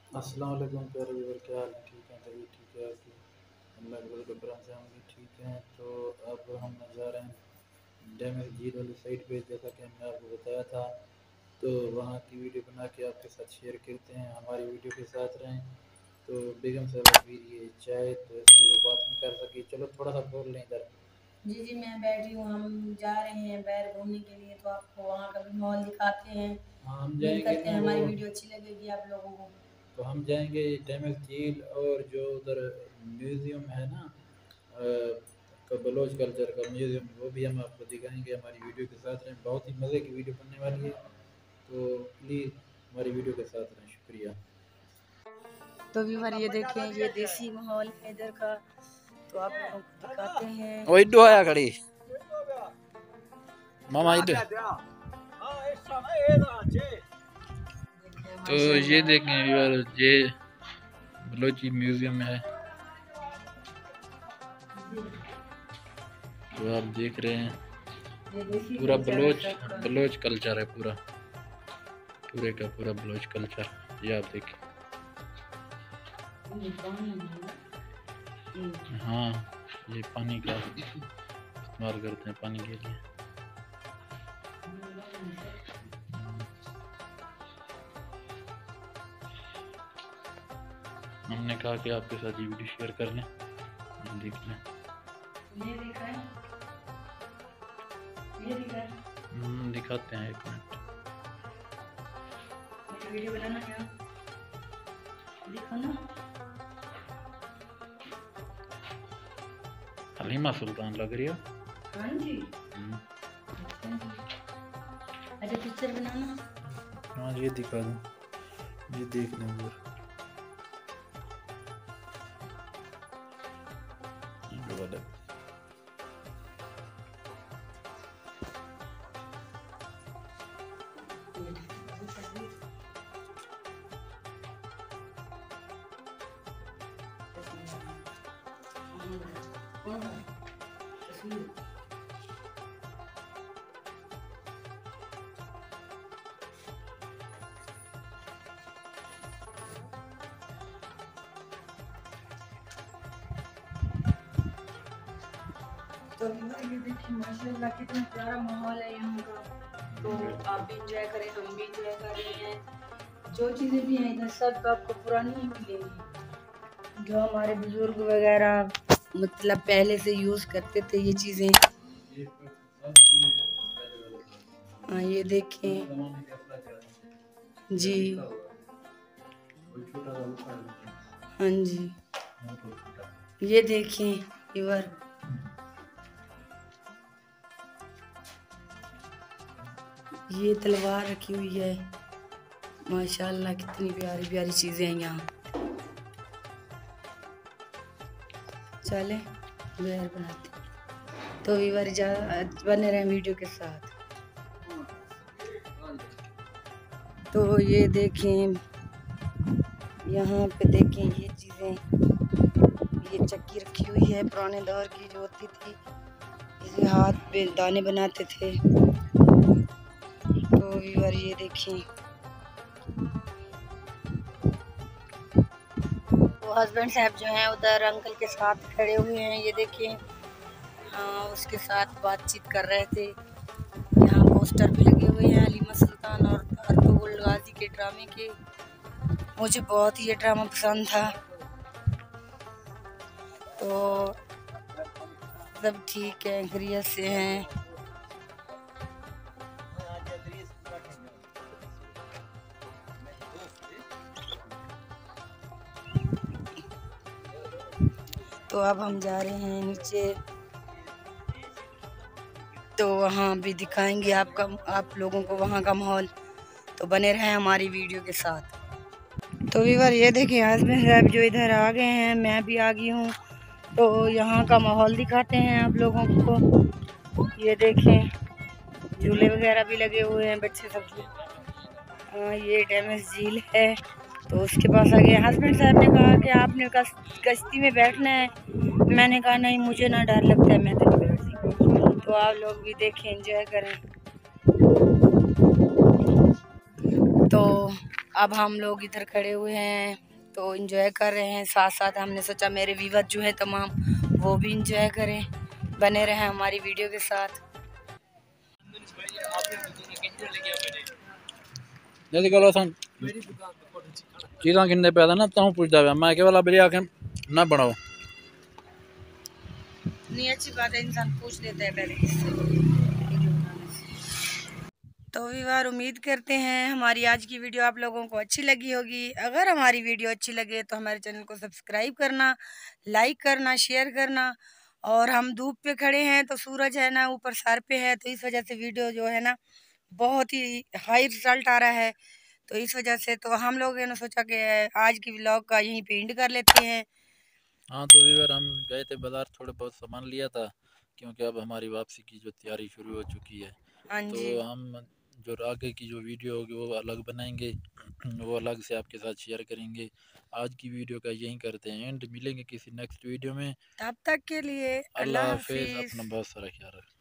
अस्सलाम वालेकुम प्यारे व्यूअर, क्या हाल है? ठीक है, तभी ठीक है आपकी? अल्लाह के बदले करम से हम भी ठीक हैं। तो अब हम जा रहे हैं डैम झील वाली साइड पे, जैसा कि हमने आपको बताया था। तो वहाँ की वीडियो बना के आपके साथ शेयर करते हैं, हमारी वीडियो के साथ रहें। तो बेगम साहब पी रही है चाय, तो इसलिए वो बात नहीं कर सकी। चलो थोड़ा सा बोल लें इधर। जी जी, मैं बैठी हूँ। हम जा रहे हैं बैर घूमने के लिए, तो आपको वहाँ का भी माहौल दिखाते हैं। हाँ, हम उम्मीद जाएंगे करते ना हैं वो। हमारी वीडियो अच्छी लगेगी आप लोगों को। तो हम जाएंगे डैम झील, और जो उधर म्यूज़ियम है ना, बलोच कल्चर का म्यूज़ियम, वो भी हम आपको दिखाएंगे। हमारी वीडियो के साथ रहें, बहुत ही मज़े की वीडियो बनने वाली है। तो प्लीज़ हमारी वीडियो के साथ रहें, शुक्रिया। तो व्यूअर ये देखें, ये देसी माहौल है इधर का, तो आप लोगों को दिखाते हैं। वो इड्डो आया खड़ी मामा इड्डो। तो ये देखें यार, ये बलोची म्यूज़ियम है, तो आप देख रहे हैं पूरा बलोच कल्चर है, पूरे का पूरा बलोच कल्चर। ये आप देखें। हाँ, ये पानी का इस्तेमाल करते हैं पानी के लिए। हमने कहा कि आपके साथ ये वीडियो शेयर कर लें, देख लें। दिखाते हैं, एक मिनट। वीडियो बनाना क्या दिखा ना। हलीमा सुल्तान लग रही हो। हाँ जी। अच्छा, पिक्चर बनाना। हाँ, ये दिखा दो, ये देख लें उधर। तो ये देखिए माशाल्लाह कितना प्यारा माहौल है यहाँ का। तो आप भी इंजॉय करें, हम भी इंजॉय कर रहे हैं। जो चीज़ें भी हैं इधर सब आपको पुरानी ही मिलेंगी, जो हमारे बुजुर्ग वगैरह मतलब पहले से यूज़ करते थे ये चीज़ें। हाँ, ये देखें जी। हाँ जी, ये देखें इवर, ये तलवार रखी हुई है। माशाल्लाह कितनी प्यारी प्यारी चीज़ें हैं यहाँ। चले बैर बनाते, तो व्यूअर बने रहे वीडियो के साथ। तो ये देखें, यहाँ पे देखें ये चीज़ें, ये चक्की रखी हुई है पुराने दौर की जो होती थी, इसे हाथ पे दाने बनाते थे। तो व्यूअर ये देखें, तो हस्बैंड साहब जो हैं उधर अंकल के साथ खड़े हुए हैं, ये देखें। हाँ, उसके साथ बातचीत कर रहे थे। यहाँ पोस्टर भी लगे हुए हैं हलीमा सुल्तान और अर्तुगरुल गाजी के ड्रामे के। मुझे बहुत ही ये ड्रामा पसंद था। तो सब ठीक है, खैरियत से हैं। तो अब हम जा रहे हैं नीचे, तो वहाँ भी दिखाएंगे आप लोगों को वहाँ का माहौल। तो बने रहें हमारी वीडियो के साथ। तो व्यूअर ये देखिए, हस्बैंड साहब जो इधर आ गए हैं, मैं भी आ गई हूँ। तो यहाँ का माहौल दिखाते हैं आप लोगों को। ये देखें, झूले वगैरह भी लगे हुए हैं, बच्चे सब। हाँ, ये डैमेज झील है, तो उसके पास आ गए। हस्बैंड साहब ने कहा कि आपने कश्ती में बैठना है। मैंने कहा नहीं, मुझे ना डर लगता है, मैं तो नहीं बैठती। तो आप लोग भी देखें, एंजॉय करें। तो अब हम लोग इधर खड़े हुए हैं तो एंजॉय कर रहे हैं। साथ साथ हमने सोचा मेरे व्यूअर जो है तमाम वो भी एंजॉय करें, बने रहें हमारी वीडियो के साथ। जल्दी करो सन चीज़ा किन्ने पैदा ना तू पूछता है मैं केवल अभी आके ना बनाओ। नहीं अच्छी बात है, इंसान पूछ लेता है पहले किससे। तो व्यूअर उम्मीद करते हैं हमारी आज की वीडियो आप लोगों को अच्छी लगी होगी। अगर हमारी वीडियो अच्छी लगे तो हमारे चैनल को सब्सक्राइब करना, लाइक करना, शेयर करना। और हम धूप पे खड़े हैं तो सूरज है ना ऊपर सर पे है, तो इस वजह से वीडियो जो है ना बहुत ही हाई रिजल्ट आ रहा है। तो इस वजह से तो हम लोगों ने सोचा कि आज की व्लॉग का यहीं पे एंड कर लेते हैं। हाँ तो व्यूअर हम गए थे बाजार, थोड़े बहुत सामान लिया था क्योंकि अब हमारी वापसी की जो तैयारी शुरू हो चुकी है। हाँ तो जी, हम जो आगे की जो वीडियो होगी वो अलग बनाएंगे, वो अलग से आपके साथ शेयर करेंगे। आज की वीडियो का यहीं करते हैं एंड, मिलेंगे किसी नेक्स्ट वीडियो में। तब तक के लिए अल्लाह अल्लाह हाफिज़, हाफिज। अपना बहुत सारा ख्याल रखें।